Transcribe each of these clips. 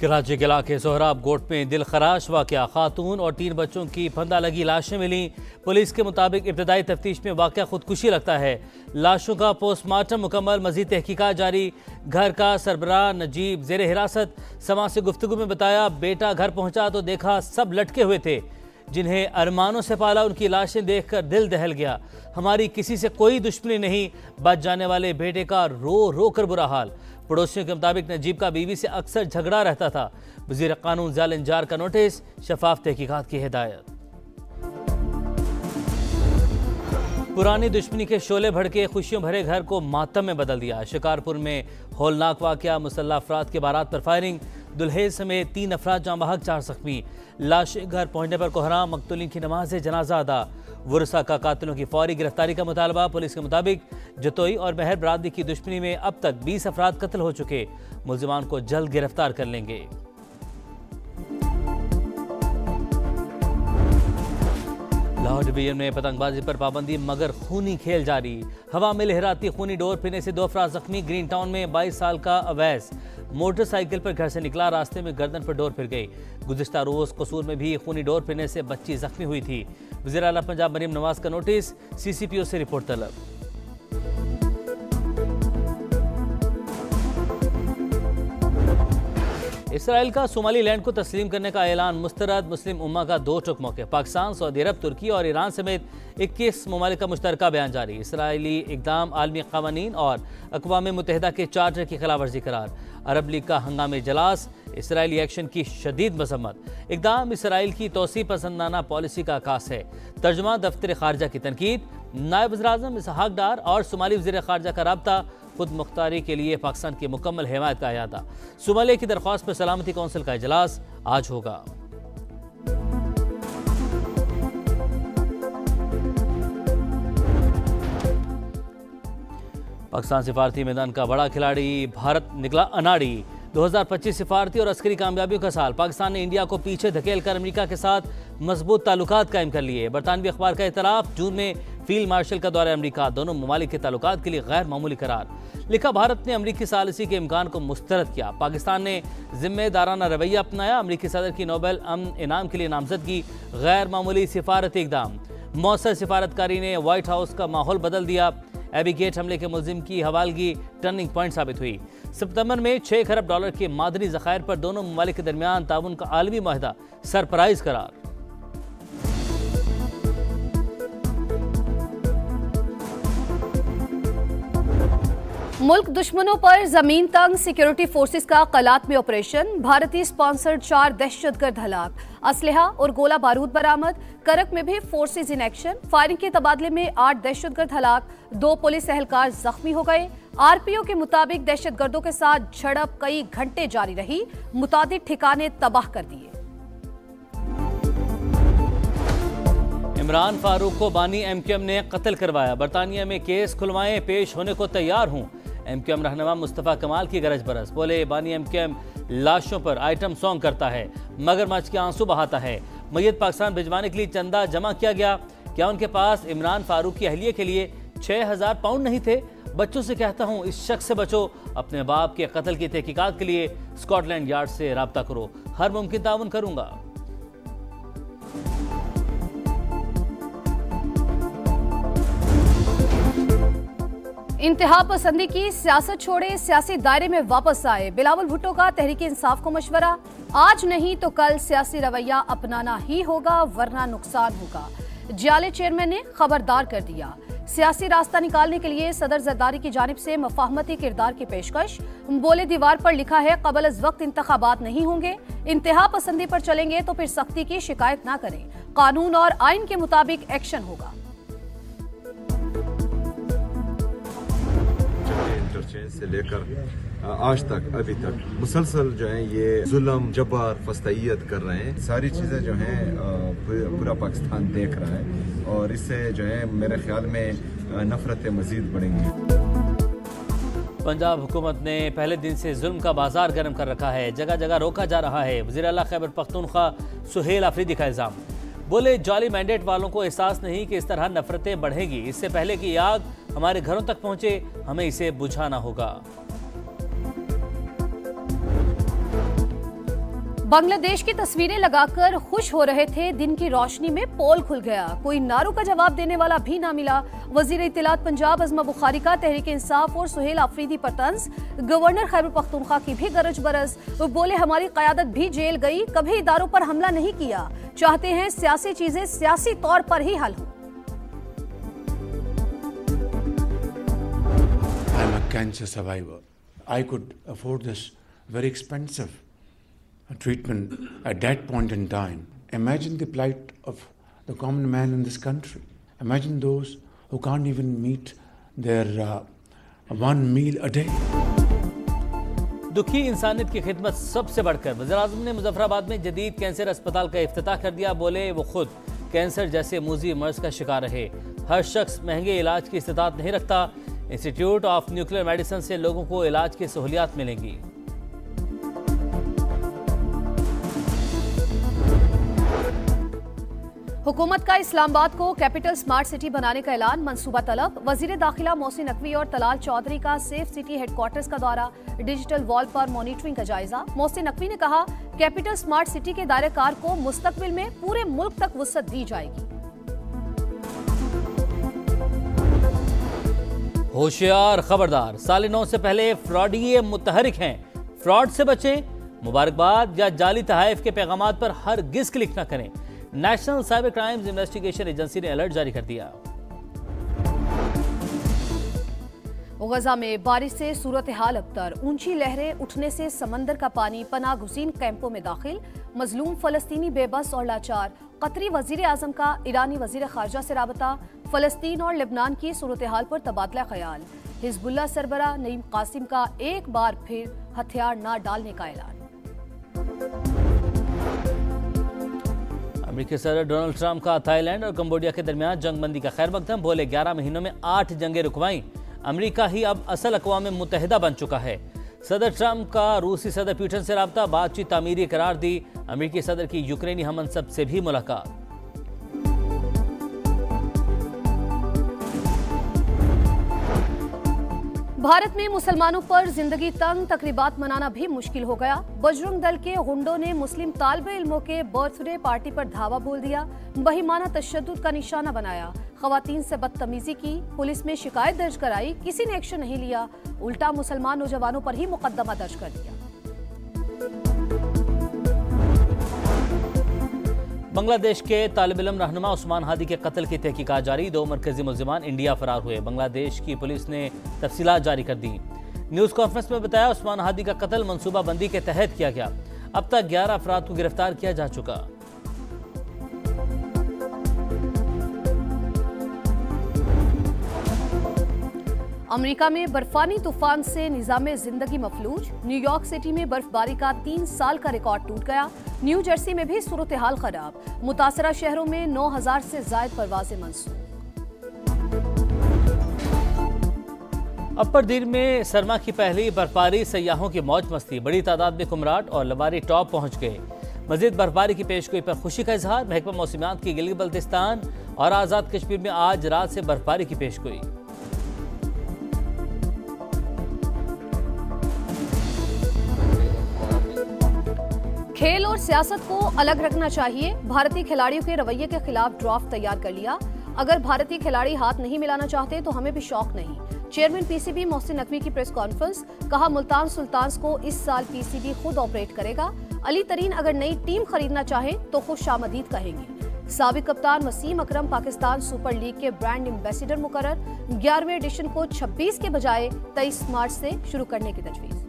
कराची के इलाके सोहराब गोट में दिल खराश वाकया, खातून और 3 बच्चों की फंदा लगी लाशें मिली। पुलिस के मुताबिक इब्तदाई तफ्तीश में वाकया खुदकुशी लगता है। लाशों का पोस्टमार्टम मुकम्मल, मजीद तहकीकात जारी। घर का सरबराह नजीब जेर हिरासत। समा से गुफ्तगू में बताया, बेटा घर पहुंचा तो देखा सब लटके हुए थे। जिन्हें अरमानों से पाला उनकी लाशें देखकर दिल दहल गया। हमारी किसी से कोई दुश्मनी नहीं, बच जाने वाले बेटे का रो रो कर बुरा हाल। पड़ोसियों के मुताबिक नजीब का बीवी से अक्सर झगड़ा रहता था। वज़ीर कानून ज़ियाल इंजार का नोटिस, शफाफ तहकीकात की हिदायत। पुरानी दुश्मनी के शोले भड़के खुशियों भरे घर को मातम में बदल दिया। शिकारपुर में हौलनाक वाकया, मुसल्लह अफराद के बारात पर फायरिंग, दुल्हेज समेत 3 अफराद जाँ बहक, 4 जख्मी। लाशें घर पहुंचने पर कोहराम, मकतूलीन की नमाज जनाजा अदा। वुरसा का कातिलों की फौरी गिरफ्तारी का मुतालबा। पुलिस के मुताबिक जतोई और महर बरादरी की दुश्मनी में अब तक 20 अफराद कत्ल हो चुके। मुल्जिमान को जल्द गिरफ्तार कर लेंगे। लाहौर डिवीजन में पतंगबाजी पर पाबंदी मगर खूनी खेल जारी। हवा में लहराती खूनी डोर फिरने से 2 अफराद जख्मी। ग्रीन टाउन में 22 साल का अवैस मोटरसाइकिल पर घर से निकला, रास्ते में गर्दन पर डोर फिर गई। गुज़िश्ता रोज कसूर में भी खूनी डोर फिरने से बच्ची जख्मी हुई थी। वज़ीर आला पंजाब मरीम नवाज का नोटिस, CCPO से रिपोर्ट तलब। इसराइल का सोमालीलैंड को तस्लीम करने का ऐलान मुस्तरद। मुस्लिम उम्मा का 2 टुक मौके। पाकिस्तान, सऊदी अरब, तुर्की और ईरान समेत 21 ममालिक का मुश्तरका बयान जारी। इसराइली इकदाम आलमी क़वानीन और अक़वाम मुत्तहिदा के चार्टर की खिलाफ वर्जी करार। अरब लीग का हंगामे जलास, इसराइली एक्शन की शदीद मजम्मत। इकदाम इसराइल की तोसी पसंदाना पॉलिसी का आकाश है। तर्जुमा दफ्तर खारजा की तनकीद। नायब वज़ीर-ए-आज़म इसहाक डार और सोमाली वज़ीर खारजा का राब्ता। खुद मुख्तारी के लिए पाकिस्तान की मुकम्मल हिमायत का अयादा। सोमालिया की दरख्वास्त पर सलामती कौंसिल का इजलास आज होगा। पाकिस्तान सिफारती मैदान का बड़ा खिलाड़ी, भारत निकला अनाड़ी। 2025 सिफारती और अस्करी कामयाबियों का साल। पाकिस्तान ने इंडिया को पीछे धकेलकर अमेरिका के साथ मजबूत ताल्लुकात कायम कर लिए। बरतानवी अखबार का इतराफ, जून में फील्ड मार्शल का दौरा अमेरिका, दोनों ममालिक के ताल्लुकात के लिए गैर मामूली करार। लिखा, भारत ने अमेरिकी सालिसी के इम्कान को मुस्तरद किया। पाकिस्तान ने जिम्मेदाराना रवैया अपनाया। अमेरिकी सदर की नोबेल अमन इनाम के लिए नामजदगी, गैर मामूली सिफारती इकदाम। मौसर सिफारतकारी ने व्हाइट हाउस का माहौल बदल दिया। एबी गेट हमले के मुलजिम की हवालगी टर्निंग पॉइंट साबित हुई। सितंबर में $6 खरब के मादनी ज़खायर पर दोनों ममालिक के दरमियान ताउन का आलमी माहिदा सरप्राइज करार। मुल्क दुश्मनों पर जमीन तंग, सिक्योरिटी फोर्सेस का कलात में ऑपरेशन। भारतीय स्पॉन्सर्ड 4 दहशतगर्द हलाक, असलहा और गोला बारूद बरामद। करक में भी फोर्सेस इन एक्शन। फायरिंग के तबादले में 8 दहशतगर्द हलाक, 2 पुलिस एहलकार जख्मी हो गए। RPO के मुताबिक दहशतगर्दों के साथ झड़प कई घंटे जारी रही, मुतादिद ठिकाने तबाह कर दिए। इमरान फारूक को बानी MQM ने कत्ल करवाया। बरतानिया में केस खुलवाएं, पेश होने को तैयार हूं। MQM रहनुमा मुस्तफ़ा कमाल की गरज बरस। बोले, बानी MQM लाशों पर आइटम सॉन्ग करता है, मगरमच्छ के आंसू बहाता है। मय्यत पाकिस्तान भिजवाने के लिए चंदा जमा किया गया। क्या उनके पास इमरान फारूक की अहलिया के लिए 6000 पाउंड नहीं थे? बच्चों से कहता हूं, इस शख्स से बचो। अपने बाप के कत्ल की तहकीकात के लिए स्कॉटलैंड यार्ड से राब्ता करो, हर मुमकिन ताउन करूंगा। इंतहा पसंदी की सियासत छोड़े, सियासी दायरे में वापस आए। बिलावल भुट्टो का तहरीक इंसाफ को मशवरा, आज नहीं तो कल सियासी रवैया अपनाना ही होगा वरना नुकसान होगा। जियाले चेयरमैन ने खबरदार कर दिया। सियासी रास्ता निकालने के लिए सदर जरदारी की जानिब से मफाहमती किरदार की पेशकश। बोले, दीवार पर लिखा है कबल अज वक्त इंतखाबात नहीं होंगे। इंतहा पसंदी पर चलेंगे तो फिर सख्ती की शिकायत ना करें, कानून और आइन के मुताबिक एक्शन होगा। से लेकर आज तक अभी तक मुसलसल जो है ये जुल्म, जबर, फस्तैयत कर रहे हैं। सारी चीज़ें जो हैं पूरा पाकिस्तान देख रहा है और इससे जो है मेरे ख्याल में नफरतें मजीद बढ़ेंगी। पंजाब हुकूमत ने पहले दिन से जुल्म का बाजार गर्म कर रखा है, जगह जगह रोका जा रहा है। वज़ीर आला खैबर पख्तूनख्वा सुहेल आफरीदी का इल्ज़ाम। बोले, जाली मैंडेट वालों को एहसास नहीं कि इस तरह नफरतें बढ़ेंगी। इससे पहले कि आग हमारे घरों तक पहुंचे, हमें इसे बुझाना होगा। बांग्लादेश की तस्वीरें लगाकर खुश हो रहे थे, दिन की रोशनी में पोल खुल गया। कोई नारों का जवाब देने वाला भी ना मिला। वजीर इत्तलात पंजाब अज़मा बुखारी का तहरीक इंसाफ और सुहेल आफरीदी पर तंज। गवर्नर खैबर पख्तूनख्वा की भी गरज बरस। वो बोले हमारी क़यादत भी जेल गई, कभी इदारों पर हमला नहीं किया। चाहते हैं सियासी चीजें सियासी तौर पर ही हल हो। I'm a cancer survivor. I could afford this very expensive treatment at that point in time. Imagine the plight of the common man in this country. Imagine those who can't even meet their one meal a day. दुखी इंसानियत की खिदमत सबसे बढ़कर। वज़ीर-ए-आज़म ने मुजफ्फराबाद में जदीद कैंसर अस्पताल का इफ्तिताह कर दिया। बोले वो खुद कैंसर जैसे मूजी मर्ज का शिकार रहे। हर शख्स महंगे इलाज की इस्तिताअत नहीं रखता। इंस्टीट्यूट ऑफ न्यूक्लियर मेडिसिन से लोगों को इलाज की सहूलियात मिलेंगी। हुकूमत का इस्लामाबाद को कैपिटल स्मार्ट सिटी बनाने का ऐलान, मंसूबा तलब। वजीर दाखिला मोहसिन नकवी और तलाल चौधरी का सेफ सिटी हेडक्वार्टर्स का दौरा, डिजिटल वॉल पर मॉनिटरिंग का जायजा। मोहसिन नकवी ने कहा कैपिटल स्मार्ट सिटी के दायरेकार को मुस्तकबिल में पूरे मुल्क तक वुसअत दी जाएगी। होशियार खबरदार, साल 9 से पहले फ्रॉडिये मुतहरिक हैं, फ्रॉड से बचें। मुबारकबाद या जाली तहाइफ के पैगामात पर हरगिज़ क्लिक न करें। National cyber crimes investigation agency ने अलर्ट जारी कर दिया। गजा में बारिश से सूरत हाल अबतर, ऊंची लहरें उठने से समंदर का पानी पनाह गुज़ीन कैंपों में दाखिल। मजलूम फलस्तीनी बेबस और लाचार। कतरी वजीर आजम का ईरानी वजीर खारजा से राबता। फलस्तीन और लेबनान की सूरत हाल पर तबादला ख्याल। हिजबुल्लाह सरबरा नईम कासिम का एक बार फिर हथियार न डालने का ऐलान। अमेरिकी सदर डोनाल्ड ट्रंप का थाईलैंड और कंबोडिया के दरमियान जंगबंदी का खैर मकदम। बोले 11 महीनों में 8 जंगें रुकवाई। अमेरिका ही अब असल अक़वाम मुत्तहिदा बन चुका है। सदर ट्रंप का रूसी सदर पुतिन से राब्ता, बातचीत तामीरी करार दी। अमेरिकी सदर की यूक्रेनी हममनसब से भी मुलाकात। भारत में मुसलमानों पर जिंदगी तंग, तकरीबात मनाना भी मुश्किल हो गया। बजरंग दल के गुंडों ने मुस्लिम तालिबे इल्मों के बर्थडे पार्टी पर धावा बोल दिया। बहिमाना तशद्दुद का निशाना बनाया। खवातीन से बदतमीजी की, पुलिस में शिकायत दर्ज कराई, किसी ने एक्शन नहीं लिया। उल्टा मुसलमान नौजवानों पर ही मुकदमा दर्ज कर दिया। बांग्लादेश के तालिब इल्म रहनुमा उस्मान हादी के कत्ल की तहकीकात जारी। 2 मरकजी मुल्जिमान इंडिया फरार हुए। बांग्लादेश की पुलिस ने तफसीलात जारी कर दी। न्यूज़ कॉन्फ्रेंस में बताया उस्मान हादी का कत्ल मनसूबाबंदी के तहत किया गया। अब तक 11 अफराद को गिरफ्तार किया जा चुका। अमेरिका में बर्फानी तूफान से निज़ामे जिंदगी मफलूज। न्यूयॉर्क सिटी में बर्फबारी का 3 साल का रिकॉर्ड टूट गया। न्यू जर्सी में भी सूरत हाल खराब। मुतासरा शहरों में 9000 से जायद परवाजें मंसूख। अपर दीर में सरमा की पहली बर्फबारी, सयाहों की मौज मस्ती। बड़ी तादाद में कुमराट और लबारी टॉप पहुंच गए। मजीद बर्फबारी की पेशगोई पर खुशी का इजहार। महकमा मौसमियात की गिलगित बल्तिस्तान और आज़ाद कश्मीर में आज रात से बर्फबारी की पेशगोई। खेल और सियासत को अलग रखना चाहिए। भारतीय खिलाड़ियों के रवैये के खिलाफ ड्राफ्ट तैयार कर लिया। अगर भारतीय खिलाड़ी हाथ नहीं मिलाना चाहते तो हमें भी शौक नहीं। चेयरमैन पीसीबी मोहसिन नकवी की प्रेस कॉन्फ्रेंस। कहा मुल्तान सुल्तान्स को इस साल पीसीबी खुद ऑपरेट करेगा। अली तरीन अगर नई टीम खरीदना चाहे तो खुशामदीद कहेंगे। साबिक कप्तान वसीम अकरम पाकिस्तान सुपर लीग के ब्रांड एम्बेसडर मुकर्रर। 11वें एडिशन को 26 के बजाय 23 मार्च से शुरू करने की तजवीज़।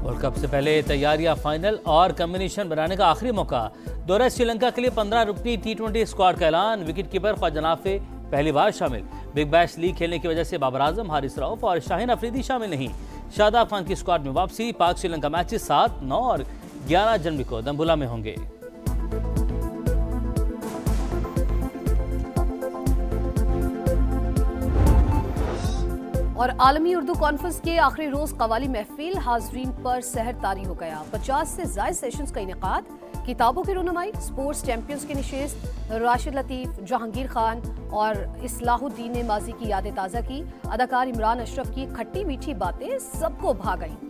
वर्ल्ड कप से पहले तैयारियां फाइनल और कॉम्बिनेशन बनाने का आखिरी मौका। दौरे श्रीलंका के लिए 15 रुकनी T20 स्क्वाड का ऐलान। विकेट कीपर ख्वाजा नाफे पहली बार शामिल। बिग बैश लीग खेलने की वजह से बाबर आजम, हारिस रऊफ और शाहीन अफरीदी शामिल नहीं। शादाब खान की स्क्वाड में वापसी। पाक श्रीलंका मैचेस 7, 9 और 11 जनवरी को दम्बुला में होंगे। और आलमी उर्दू कॉन्फ्रेंस के आखिरी रोज कवाली महफिल, हाजरीन पर सहर तारी हो गया। 50 से ज्यादा सेशंस का इनेकाद। किताबों की रुनुमाई, स्पोर्ट्स चैंपियंस के निशस्त, राशिद लतीफ, जहांगीर खान और इस्लाहुद्दीन ने माजी की यादें ताज़ा की। अदाकार इमरान अशरफ की खट्टी मीठी बातें सबको भा गईं।